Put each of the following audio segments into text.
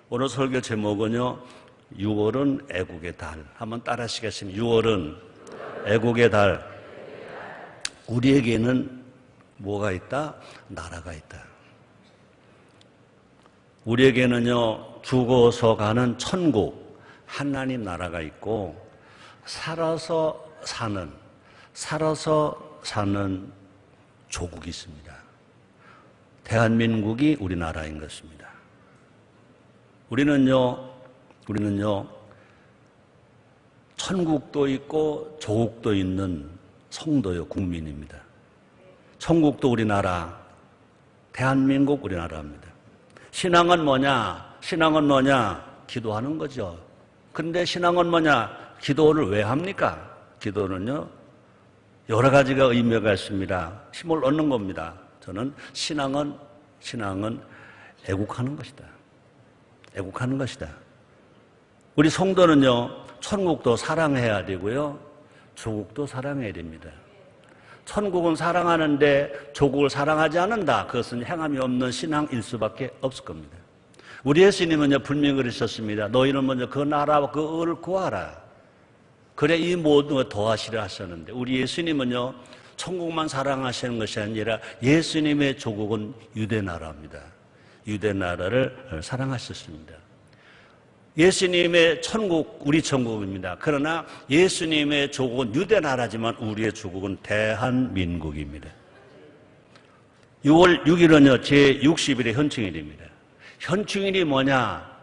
오늘 설교 제목은요, 6월은 애국의 달. 한번 따라 하시겠습니다. 6월은 애국의 달. 우리에게는 뭐가 있다? 나라가 있다. 우리에게는요, 죽어서 가는 천국, 하나님 나라가 있고, 살아서 사는 조국이 있습니다. 대한민국이 우리나라인 것입니다. 우리는요, 천국도 있고 조국도 있는 성도요, 국민입니다. 천국도 우리나라, 대한민국 우리나라입니다. 신앙은 뭐냐? 기도하는 거죠. 그런데 신앙은 뭐냐? 기도를 왜 합니까? 기도는요, 여러 가지가 의미가 있습니다. 힘을 얻는 겁니다. 저는 신앙은 애국하는 것이다. 애국하는 것이다. 우리 성도는요, 천국도 사랑해야 되고요, 조국도 사랑해야 됩니다. 천국은 사랑하는데 조국을 사랑하지 않는다. 그것은 행함이 없는 신앙일 수밖에 없을 겁니다. 우리 예수님은요, 분명히 그러셨습니다. 너희는 먼저 그 나라와 그 의를 구하라. 그래 이 모든 걸 더하시려 하셨는데, 우리 예수님은요, 천국만 사랑하시는 것이 아니라 예수님의 조국은 유대나라입니다. 유대나라를 사랑하셨습니다. 예수님의 천국, 우리 천국입니다. 그러나 예수님의 조국은 유대나라지만 우리의 조국은 대한민국입니다. 6월 6일은요, 제60일의 현충일입니다. 현충일이 뭐냐?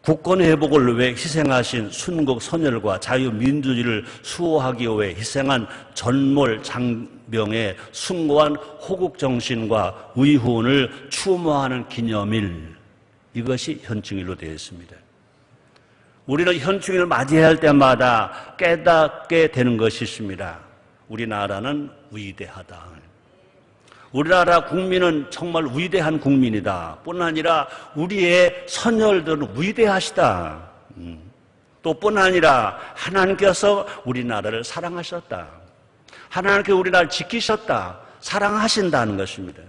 국권 회복을 위해 희생하신 순국 선열과 자유민주주의를 수호하기 위해 희생한 전몰 장병의 숭고한 호국정신과 의훈을 추모하는 기념일, 이것이 현충일로 되어 있습니다. 우리는 현충일을 맞이할 때마다 깨닫게 되는 것이 있습니다. 우리나라는 위대하다. 우리나라 국민은 정말 위대한 국민이다. 뿐 아니라 우리의 선열들은 위대하시다. 또 뿐 아니라 하나님께서 우리나라를 사랑하셨다. 하나님께서 우리나라를 지키셨다. 사랑하신다는 것입니다.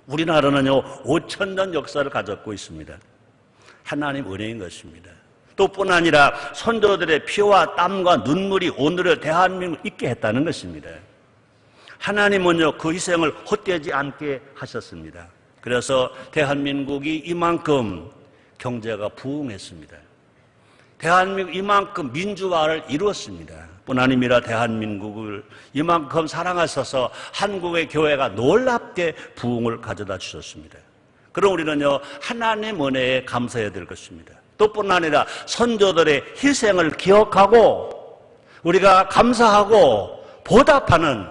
우리나라는요, 5,000년 역사를 가졌고 있습니다. 하나님 은혜인 것입니다. 또 뿐 아니라 선조들의 피와 땀과 눈물이 오늘의 대한민국을 있게 했다는 것입니다. 하나님은요, 그 희생을 헛되지 않게 하셨습니다. 그래서 대한민국이 이만큼 경제가 부흥했습니다. 대한민국 이만큼 민주화를 이루었습니다. 뿐 아니라 대한민국을 이만큼 사랑하셔서 한국의 교회가 놀랍게 부흥을 가져다 주셨습니다. 그럼 우리는요, 하나님 은혜에 감사해야 될 것입니다. 또 뿐 아니라 선조들의 희생을 기억하고 우리가 감사하고 보답하는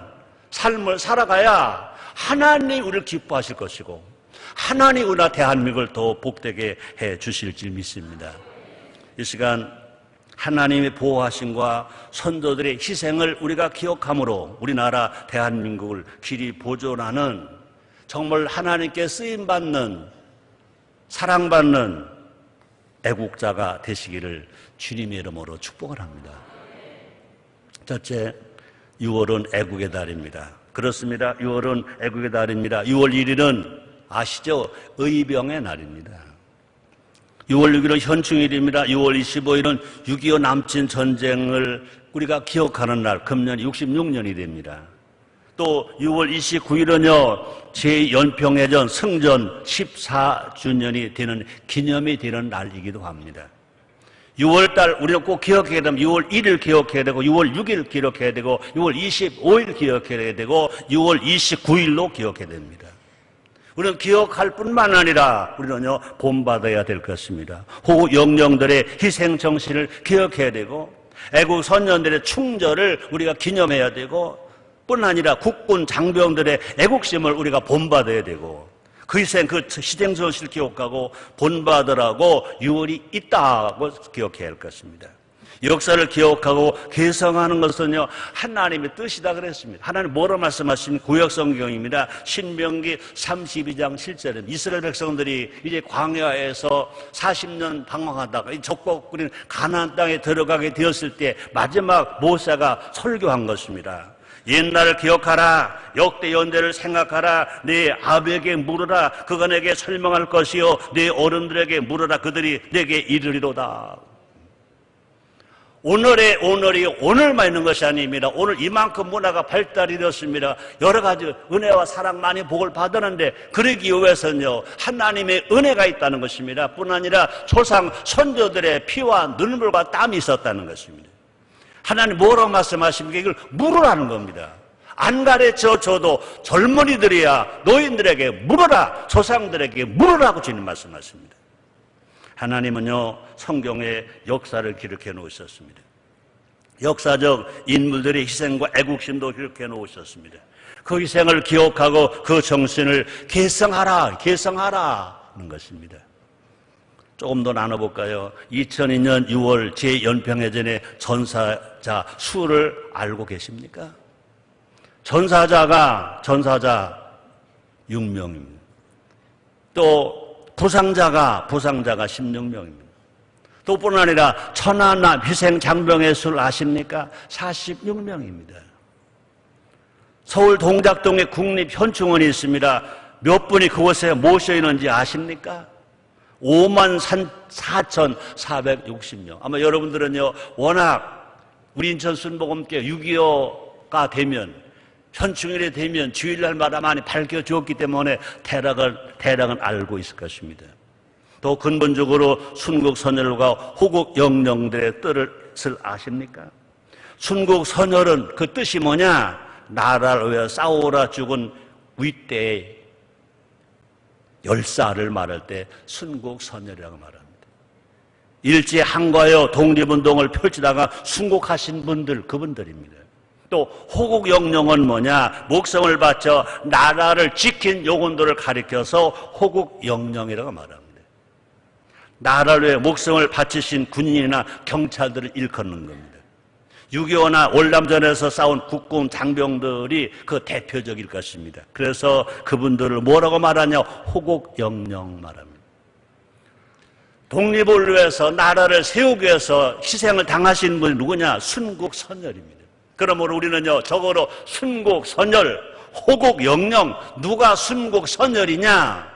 삶을 살아가야 하나님 우리를 기뻐하실 것이고 하나님 우리나라 대한민국을 더 복되게 해 주실 줄 믿습니다. 이 시간 하나님의 보호하심과 선조들의 희생을 우리가 기억함으로 우리나라 대한민국을 길이 보존하는 정말 하나님께 쓰임받는, 사랑받는 애국자가 되시기를 주님의 이름으로 축복을 합니다. 첫째, 6월은 애국의 달입니다. 그렇습니다. 6월은 애국의 달입니다. 6월 1일은 아시죠? 의병의 날입니다. 6월 6일은 현충일입니다. 6월 25일은 6.25 남친 전쟁을 우리가 기억하는 날, 금년 66년이 됩니다. 또 6월 29일은요, 제 연평해전 승전 14주년이 되는 기념이 되는 날이기도 합니다. 6월달 우리가 꼭 기억해야 되면 6월 1일 기억해야 되고 6월 6일 기억해야 되고 6월 25일 기억해야 되고 6월 29일로 기억해야 됩니다. 우리는 기억할 뿐만 아니라 우리는요, 본받아야 될 것입니다. 호국 영령들의 희생 정신을 기억해야 되고 애국 선연들의 충절을 우리가 기념해야 되고 뿐 아니라 국군 장병들의 애국심을 우리가 본받아야 되고 그 희생, 그 희생 정신을 기억하고 본받으라고 6월이 있다고 기억해야 할 것입니다. 역사를 기억하고 개성하는 것은요, 하나님의 뜻이다 그랬습니다. 하나님 뭐로 말씀하신 구약성경입니다. 신명기 32장 7절에 이스라엘 백성들이 이제 광야에서 40년 방황하다가 이 적국군인 가나안 땅에 들어가게 되었을 때 마지막 모세가 설교한 것입니다. 옛날을 기억하라. 역대 연대를 생각하라. 네 아버에게 물으라. 그가 내게 설명할 것이요 네 어른들에게 물으라. 그들이 내게 이르리로다. 오늘이 오늘만 있는 것이 아닙니다. 오늘 이만큼 문화가 발달이 되었습니다. 여러 가지 은혜와 사랑 많이 복을 받았는데 그러기 위해서는요 하나님의 은혜가 있다는 것입니다. 뿐 아니라 조상 선조들의 피와 눈물과 땀이 있었다는 것입니다. 하나님 뭐라고 말씀하십니까? 이걸 물으라는 겁니다. 안 가르쳐줘도 젊은이들이야 노인들에게 물으라. 조상들에게 물으라고 주님 말씀하십니다. 하나님은요 성경에 역사를 기록해 놓으셨습니다. 역사적 인물들의 희생과 애국심도 기록해 놓으셨습니다. 그 희생을 기억하고 그 정신을 계승하라는 것입니다. 조금 더 나눠볼까요? 2002년 6월 제 연평해전의 전사자 수를 알고 계십니까? 전사자 6명입니다. 또 부상자가 16명입니다. 또 뿐 아니라 천안함 희생 장병의 수를 아십니까? 46명입니다. 서울 동작동에 국립현충원이 있습니다. 몇 분이 그곳에 모셔 있는지 아십니까? 54,460명. 아마 여러분들은요 워낙 우리 인천 순복음교회 6.25가 되면 현충일이 되면 주일날마다 많이 밝혀주었기 때문에 대략은 알고 있을 것입니다. 또 근본적으로 순국선열과 호국영령들의 뜻을 아십니까? 순국선열은 그 뜻이 뭐냐? 나라를 위해 싸우라 죽은 윗대의 열사를 말할 때 순국선열이라고 말합니다. 일제 항거하여 독립운동을 펼치다가 순국하신 분들, 그분들입니다. 또 호국영령은 뭐냐? 목성을 바쳐 나라를 지킨 영혼들을 가리켜서 호국영령이라고 말합니다. 나라를 위해 목성을 바치신 군인이나 경찰들을 일컫는 겁니다. 6.25나 월남전에서 싸운 국군 장병들이 그 대표적일 것입니다. 그래서 그분들을 뭐라고 말하냐? 호국영령 말합니다. 독립을 위해서 나라를 세우기 위해서 희생을 당하신 분이 누구냐? 순국선열입니다. 그러므로 우리는요 적어도 순국선열, 호국영령, 누가 순국선열이냐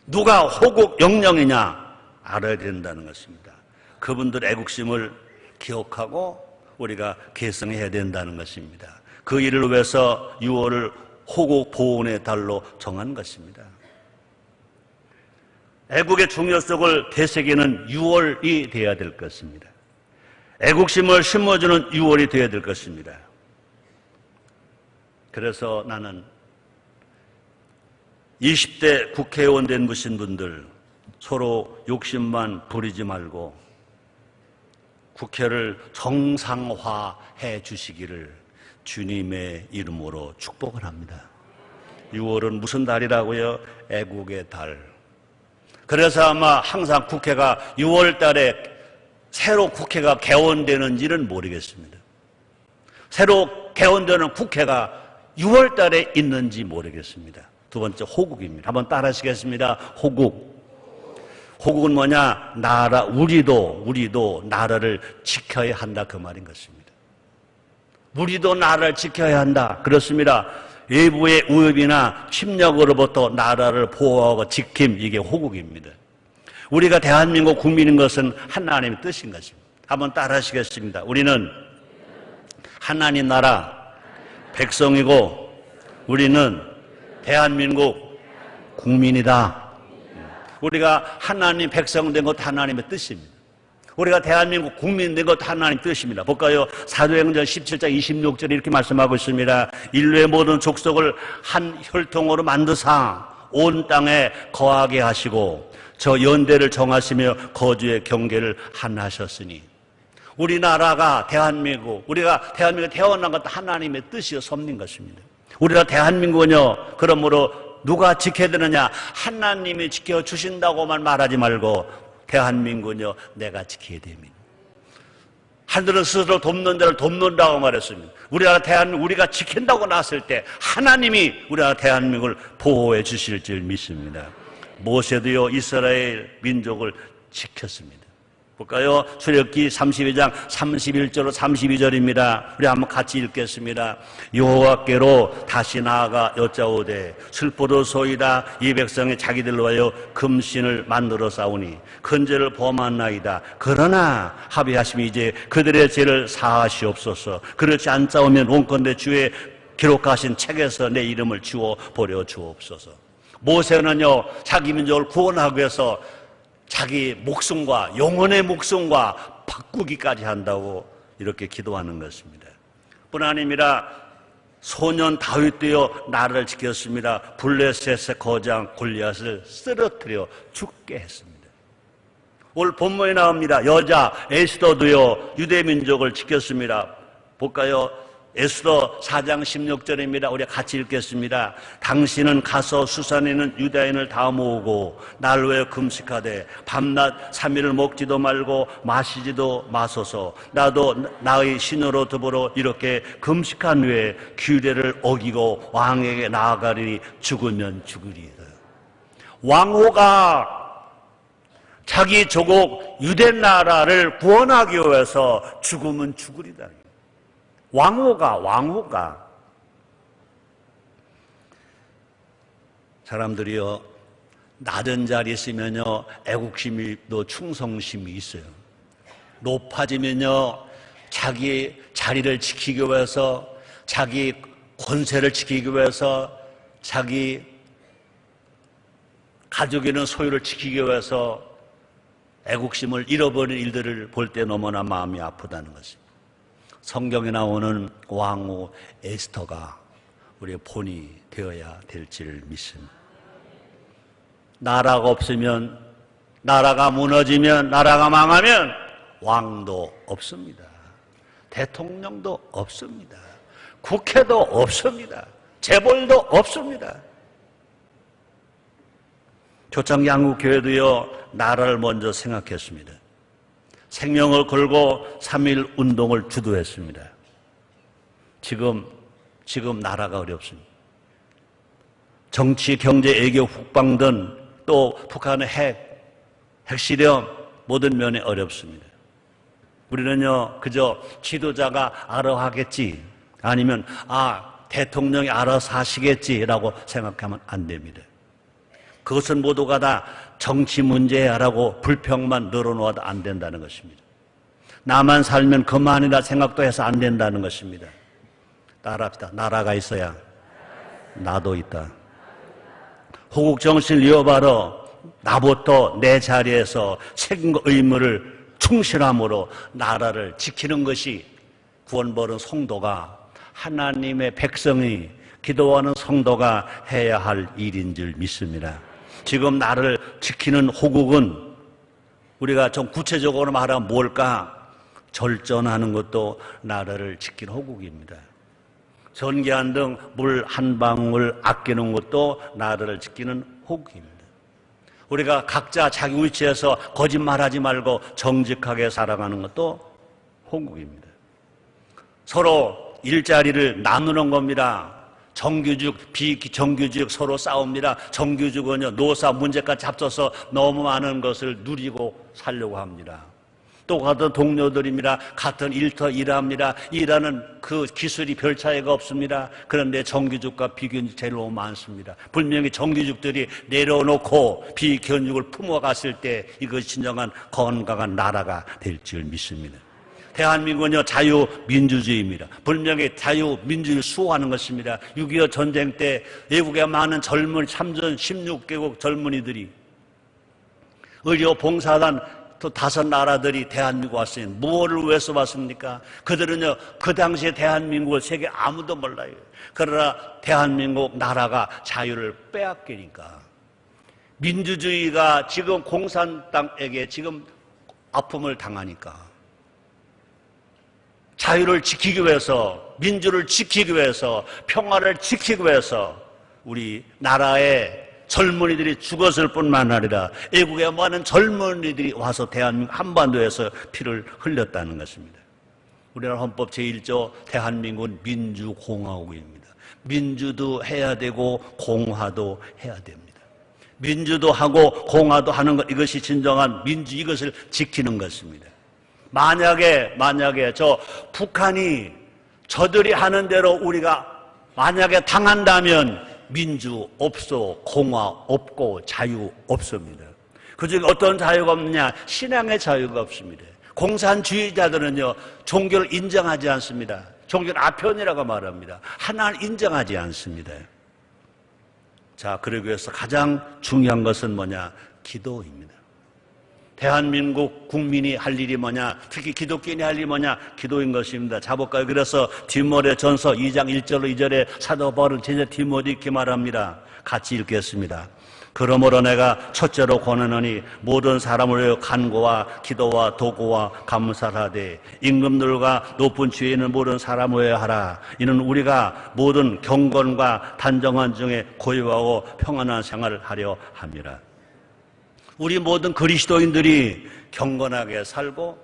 누가 호국영령이냐 알아야 된다는 것입니다. 그분들의 애국심을 기억하고 우리가 계승해야 된다는 것입니다. 그 일을 위해서 6월을 호국보훈의 달로 정한 것입니다. 애국의 중요성을 되새기는 6월이 되어야 될 것입니다. 애국심을 심어주는 6월이 되어야 될 것입니다. 그래서 나는 20대 국회의원 된 분들 서로 욕심만 부리지 말고 국회를 정상화해 주시기를 주님의 이름으로 축복을 합니다. 6월은 무슨 달이라고요? 애국의 달. 그래서 아마 항상 국회가 6월 달에 새로 국회가 개원되는지는 모르겠습니다. 새로 개원되는 국회가 6월 달에 있는지 모르겠습니다. 두 번째 호국입니다. 한번 따라 하시겠습니다. 호국. 호국은 뭐냐? 나라, 우리도 나라를 지켜야 한다 그 말인 것입니다. 우리도 나라를 지켜야 한다. 그렇습니다. 외부의 위협이나 침략으로부터 나라를 보호하고 지킴, 이게 호국입니다. 우리가 대한민국 국민인 것은 하나님의 뜻인 것입니다. 한번 따라 하시겠습니다. 우리는 하나님 나라 백성이고 우리는 대한민국 국민이다. 우리가 하나님 백성 된 것 하나님의 뜻입니다. 우리가 대한민국 국민 된 것 하나님의 뜻입니다. 볼까요? 사도행전 17장 26절에 이렇게 말씀하고 있습니다. 인류의 모든 족속을 한 혈통으로 만드사 온 땅에 거하게 하시고 저 연대를 정하시며 거주의 경계를 하나하셨으니 우리나라가 우리가 대한민국에 태어난 것도 하나님의 뜻이요 섭린 것입니다. 우리가 대한민국은요 그러므로 누가 지켜야 되느냐? 하나님이 지켜주신다고만 말하지 말고 대한민국은요 내가 지켜야 됩니다. 하늘은 스스로 돕는 자를 돕는다고 말했습니다. 우리가 지킨다고 나섰을 때 하나님이 우리나라 대한민국을 보호해 주실 줄 믿습니다. 모세도요 이스라엘 민족을 지켰습니다. 볼까요? 출애굽기 32장 31절로 32절입니다. 우리 한번 같이 읽겠습니다. 여호와께로 다시 나아가 여짜오되 슬퍼도소이다. 이 백성이 자기들로 하여 금신을 만들어 싸우니 큰 죄를 범한나이다. 그러나 합의하심이 이제 그들의 죄를 사하시옵소서. 그렇지 않자오면 원컨대 주의 기록하신 책에서 내 이름을 지워 버려 주옵소서. 모세는요, 자기 민족을 구원하기 위해서 자기 목숨과 영혼의 목숨과 바꾸기까지 한다고 이렇게 기도하는 것입니다. 뿐 아니라 소년 다윗도요 나라를 지켰습니다. 블레셋의 거장 골리앗을 쓰러뜨려 죽게 했습니다. 오늘 본문에 나옵니다. 여자 에스더도요 유대 민족을 지켰습니다. 볼까요? 에스더 4장 16절입니다. 우리 같이 읽겠습니다. 당신은 가서 수산에 있는 유다인을 다 모으고 날 위해 금식하되 밤낮 3일을 먹지도 말고 마시지도 마소서. 나도 나의 신으로 더불어 이렇게 금식한 후에 규례를 어기고 왕에게 나아가리니 죽으면 죽으리이다. 왕호가 자기 조국 유대 나라를 구원하기 위해서 죽으면 죽으리다. 왕호가 사람들이요 낮은 자리 있으면요 애국심이 또 충성심이 있어요. 높아지면요 자기 자리를 지키기 위해서, 자기 권세를 지키기 위해서, 자기 가족에 있는 소유를 지키기 위해서 애국심을 잃어버린 일들을 볼 때 너무나 마음이 아프다는 것입니다. 성경에 나오는 왕후 에스더가 우리의 본이 되어야 될 줄 믿습니다. 나라가 없으면, 나라가 무너지면, 나라가 망하면 왕도 없습니다. 대통령도 없습니다. 국회도 없습니다. 재벌도 없습니다. 초창기 한국교회도요 나라를 먼저 생각했습니다. 생명을 걸고 3.1 운동을 주도했습니다. 지금 나라가 어렵습니다. 정치, 경제, 외교, 국방 등 또 북한의 핵실험 모든 면에 어렵습니다. 우리는요 그저 지도자가 알아 하겠지, 아니면 대통령이 알아서 하시겠지라고 생각하면 안 됩니다. 그것은 모두가 다 정치 문제야라고 불평만 늘어놓아도 안 된다는 것입니다. 나만 살면 그만이라 생각도 해서 안 된다는 것입니다. 따라합시다. 나라가 있어야 나도 있다. 호국 정신을 이어바로 나부터 내 자리에서 책임과 의무를 충실함으로 나라를 지키는 것이 구원받은 성도가, 하나님의 백성이 기도하는 성도가 해야 할 일인 줄 믿습니다. 지금 나를 지키는 호국은 우리가 좀 구체적으로 말하면 뭘까? 절전하는 것도 나라를 지키는 호국입니다. 전기한 등 물 한 방울 아끼는 것도 나라를 지키는 호국입니다. 우리가 각자 자기 위치에서 거짓말하지 말고 정직하게 살아가는 것도 호국입니다. 서로 일자리를 나누는 겁니다. 정규직, 비정규직 서로 싸웁니다. 정규직은요 노사 문제까지 합쳐서 너무 많은 것을 누리고 살려고 합니다. 또 같은 동료들입니다. 같은 일터 일합니다. 일하는 그 기술이 별 차이가 없습니다. 그런데 정규직과 비정규직 제일 너무 많습니다. 분명히 정규직들이 내려놓고 비정규직을 품어갔을 때 이것이 진정한 건강한 나라가 될 줄 믿습니다. 대한민국은요 자유민주주의입니다. 분명히 자유민주주의를 수호하는 것입니다. 6.25 전쟁 때 외국에 많은 젊은 참전 16개국 젊은이들이 의료 봉사단 또 5나라들이 대한민국 왔어요. 무엇을 위해서 왔습니까? 그들은요 그 당시에 대한민국을 세계 아무도 몰라요. 그러나 대한민국 나라가 자유를 빼앗기니까, 민주주의가 지금 공산당에게 지금 아픔을 당하니까 자유를 지키기 위해서, 민주를 지키기 위해서, 평화를 지키기 위해서 우리 나라의 젊은이들이 죽었을 뿐만 아니라 외국에 많은 젊은이들이 와서 대한민국 한반도에서 피를 흘렸다는 것입니다. 우리나라 헌법 제1조 대한민국은 민주공화국입니다. 민주도 해야 되고 공화도 해야 됩니다. 민주도 하고 공화도 하는 것, 이것이 진정한 민주, 이것을 지키는 것입니다. 만약에 저 북한이 저들이 하는 대로 우리가 만약에 당한다면 민주 없어, 공화 없고 자유 없습니다. 그중에 어떤 자유가 없느냐? 신앙의 자유가 없습니다. 공산주의자들은요, 종교를 인정하지 않습니다. 종교는 아편이라고 말합니다. 하나를 인정하지 않습니다. 자, 그러기 위해서 가장 중요한 것은 뭐냐? 기도입니다. 대한민국 국민이 할 일이 뭐냐? 특히 기독교인이 할 일이 뭐냐? 기도인 것입니다. 자볼까요? 그래서 디모데 전서 2장 1절로 2절에 사도 바울은 제자 디모데에게 말합니다. 같이 읽겠습니다. 그러므로 내가 첫째로 권하노니 모든 사람을 위하여 간구와 기도와 도구와 감사를 하되 임금들과 높은 지혜 있는 모든 사람을 위하여 하라. 이는 우리가 모든 경건과 단정한 중에 고요하고 평안한 생활을 하려 함이라. 우리 모든 그리스도인들이 경건하게 살고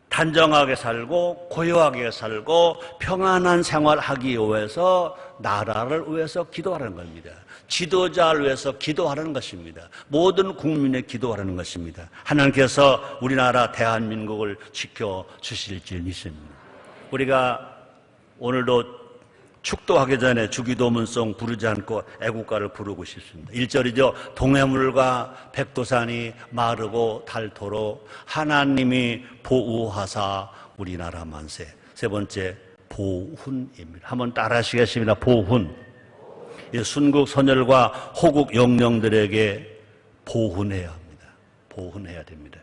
단정하게 살고 고요하게 살고 평안한 생활하기 위해서 나라를 위해서 기도하는 겁니다. 지도자를 위해서 기도하는 것입니다. 모든 국민의 기도하는 것입니다. 하나님께서 우리나라 대한민국을 지켜주실 줄 믿습니다. 우리가 오늘도 축도하기 전에 주기도문송 부르지 않고 애국가를 부르고 싶습니다. 1절이죠. 동해물과 백두산이 마르고 닳도록 하나님이 보우하사 우리나라 만세. 세 번째, 보훈입니다. 한번 따라 하시겠습니다. 보훈. 순국 선열과 호국 영령들에게 보훈해야 합니다. 보훈해야 됩니다.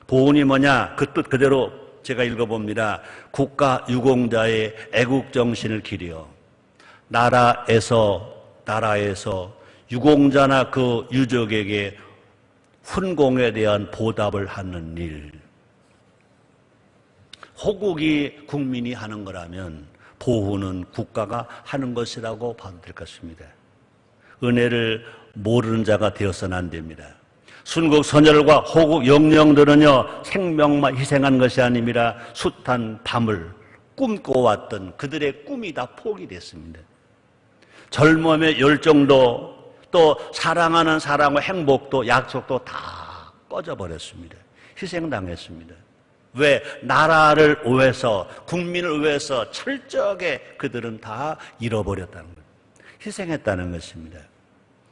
보훈이 뭐냐? 그 뜻 그대로 제가 읽어봅니다. 국가 유공자의 애국정신을 기려 나라에서 유공자나 그 유족에게 훈공에 대한 보답을 하는 일. 호국이 국민이 하는 거라면 보훈은 국가가 하는 것이라고 봐도 될 것입니다. 은혜를 모르는 자가 되어서는 안 됩니다. 순국 선열과 호국 영령들은요, 생명만 희생한 것이 아니라 숱한 밤을 꿈꿔왔던 그들의 꿈이 다 포기됐습니다. 젊음의 열정도 또 사랑하는 사랑과 행복도 약속도 다 꺼져버렸습니다. 희생당했습니다. 왜? 나라를 위해서, 국민을 위해서 철저하게 그들은 다 잃어버렸다는 거예요. 희생했다는 것입니다.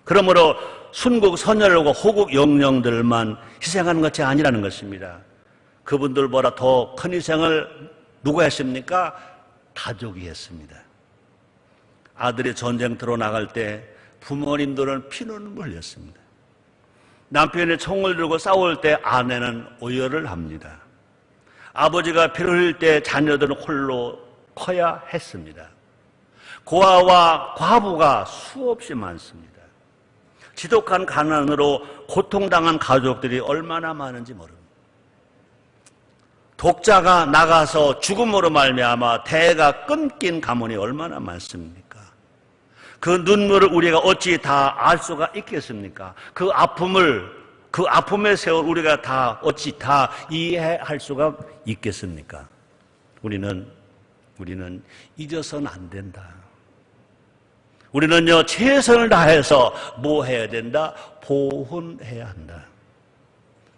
그러므로 순국 선열과 호국 영령들만 희생하는 것이 아니라는 것입니다. 그분들보다 더 큰 희생을 누가 했습니까? 가족이 했습니다. 아들이 전쟁터로 나갈 때 부모님들은 피눈물 흘렸습니다. 남편이 총을 들고 싸울 때 아내는 오열을 합니다. 아버지가 피를 흘릴 때 자녀들은 홀로 커야 했습니다. 고아와 과부가 수없이 많습니다. 지독한 가난으로 고통당한 가족들이 얼마나 많은지 모릅니다. 독자가 나가서 죽음으로 말미암아 대가 끊긴 가문이 얼마나 많습니까? 그 눈물을 우리가 어찌 다 알 수가 있겠습니까? 그 아픔의 세월 우리가 다 어찌 다 이해할 수가 있겠습니까? 우리는 잊어서는 안 된다. 우리는요, 최선을 다해서 뭐 해야 된다? 보훈해야 한다.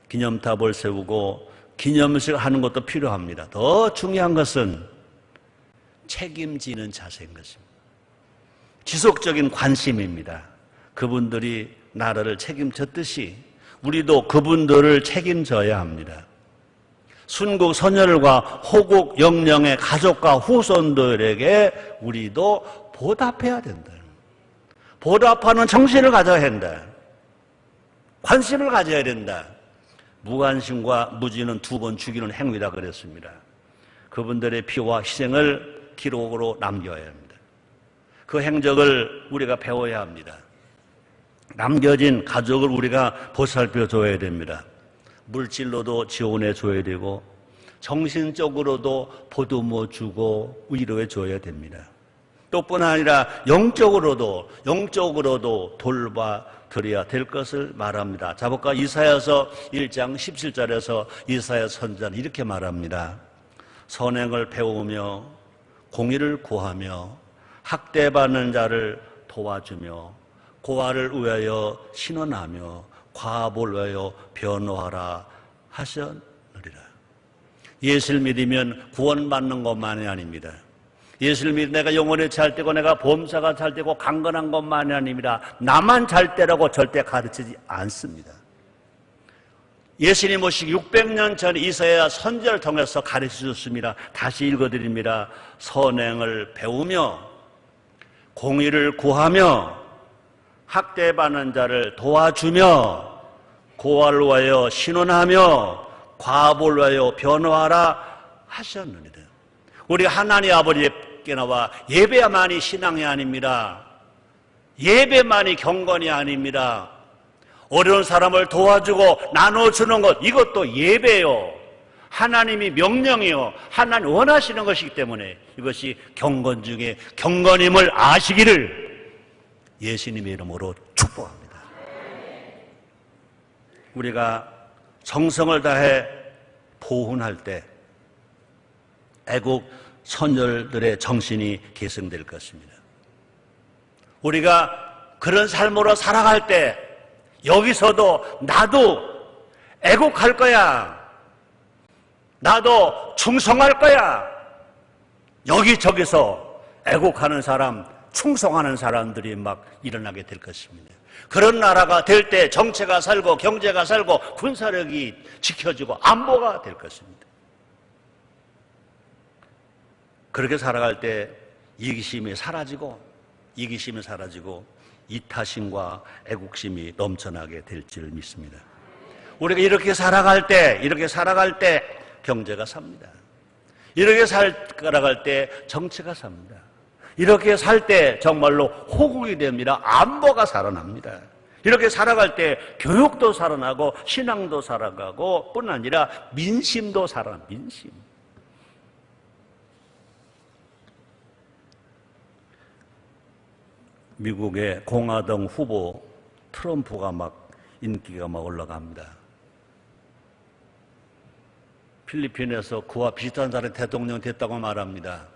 기념탑을 세우고 기념식을 하는 것도 필요합니다. 더 중요한 것은 책임지는 자세인 것입니다. 지속적인 관심입니다. 그분들이 나라를 책임졌듯이 우리도 그분들을 책임져야 합니다. 순국 선열과 호국 영령의 가족과 후손들에게 우리도 보답해야 된다. 보답하는 정신을 가져야 한다. 관심을 가져야 된다. 무관심과 무지는 두 번 죽이는 행위다 그랬습니다. 그분들의 피와 희생을 기록으로 남겨야 합니다. 그 행적을 우리가 배워야 합니다. 남겨진 가족을 우리가 보살펴줘야 됩니다. 물질로도 지원해 줘야 되고 정신적으로도 보듬어 주고 위로해 줘야 됩니다. 또뿐 아니라 영적으로도 돌봐 드려야 될 것을 말합니다. 자볼까? 이사야서 1장 17절에서 이사야 선지자는 이렇게 말합니다. 선행을 배우며 공의를 구하며 학대받는 자를 도와주며 고아를 위하여 신원하며 과부를 위하여 변호하라 하셨느니라. 예수를 믿으면 구원받는 것만이 아닙니다. 예수를 믿으면 내가 영혼이 잘 되고 내가 범사가 잘 되고 강건한 것만이 아닙니다. 나만 잘 되라고 절대 가르치지 않습니다. 예수님 오시기 600년 전 이사야 선지자를 통해서 가르치셨습니다. 다시 읽어드립니다. 선행을 배우며 공의를 구하며 학대받는 자를 도와주며 고아를 위하여 신원하며 과부를 위하여 변호하라 하셨느니라. 우리 하나님 아버지께 나와 예배만이 신앙이 아닙니다. 예배만이 경건이 아닙니다. 어려운 사람을 도와주고 나눠주는 것, 이것도 예배요. 하나님이 명령이요. 하나님 원하시는 것이기 때문에 이것이 경건 중에 경건임을 아시기를 예수님의 이름으로 축복합니다. 우리가 정성을 다해 보훈할 때 애국 선열들의 정신이 계승될 것입니다. 우리가 그런 삶으로 살아갈 때 여기서도 나도 애국할 거야. 나도 충성할 거야. 여기저기서 애국하는 사람, 충성하는 사람들이 막 일어나게 될 것입니다. 그런 나라가 될 때 정체가 살고 경제가 살고 군사력이 지켜지고 안보가 될 것입니다. 그렇게 살아갈 때 이기심이 사라지고 이타심과 애국심이 넘쳐나게 될 줄 믿습니다. 우리가 이렇게 살아갈 때 경제가 삽니다. 이렇게 살아갈 때 정치가 삽니다. 이렇게 살 때 정말로 호국이 됩니다. 안보가 살아납니다. 이렇게 살아갈 때 교육도 살아나고 신앙도 살아가고 뿐 아니라 민심도 살아납니다. 민심. 미국의 공화당 후보 트럼프가 막 인기가 막 올라갑니다. 필리핀에서 그와 비슷한 사람이 대통령 됐다고 말합니다.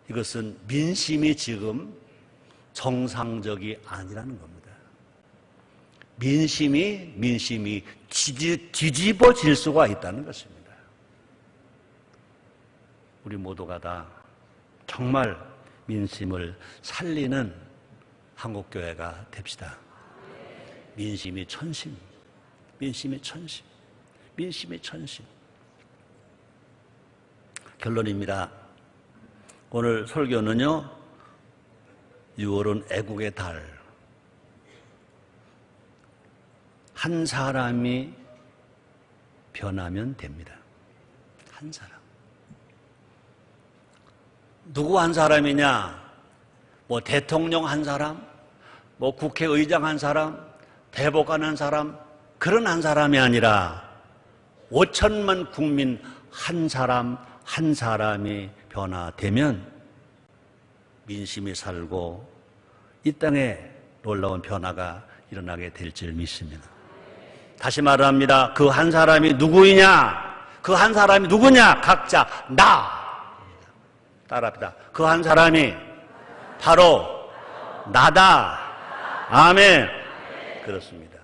이것은 민심이 지금 정상적이 아니라는 겁니다. 민심이 뒤집어질 수가 있다는 것입니다. 우리 모두가 다 정말 민심을 살리는 한국교회가 됩시다. 민심이 천심. 결론입니다. 오늘 설교는요, 6월은 애국의 달. 한 사람이 변하면 됩니다. 한 사람. 누구 한 사람이냐? 뭐 대통령 한 사람, 뭐 국회의장 한 사람, 대법관 한 사람, 그런 한 사람이 아니라 5천만 국민 한 사람이 변화되면 민심이 살고 이 땅에 놀라운 변화가 일어나게 될 줄 믿습니다. 다시 말합니다. 그 한 사람이 누구이냐? 그 한 사람이 누구냐? 각자 나. 따라합니다. 그 한 사람이 바로 나다. 아멘. 그렇습니다.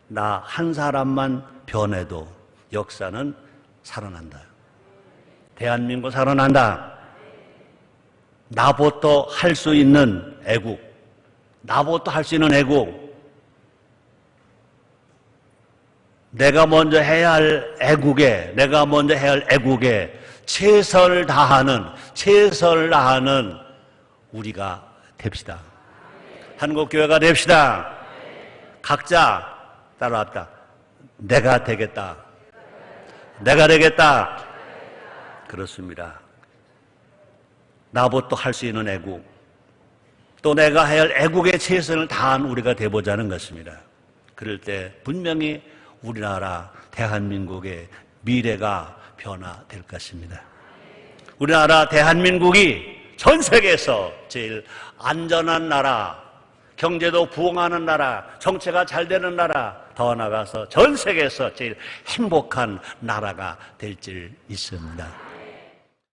나 한 사람만 변해도 역사는 살아난다. 대한민국 살아난다. 나부터 할 수 있는 애국, 나부터 할 수 있는 애국, 내가 먼저 해야 할 애국에 최선을 다하는 우리가 됩시다. 한국교회가 됩시다. 각자 따라합시다. 내가 되겠다. 그렇습니다. 나부터 할 수 있는 애국, 또 내가 해야 할 애국에 최선을 다한 우리가 되보자는 것입니다. 그럴 때 분명히 우리나라 대한민국의 미래가 변화될 것입니다. 우리나라 대한민국이 전 세계에서 제일 안전한 나라, 경제도 부흥하는 나라, 정체가 잘 되는 나라, 더 나아가서 전 세계에서 제일 행복한 나라가 될 줄 믿습니다.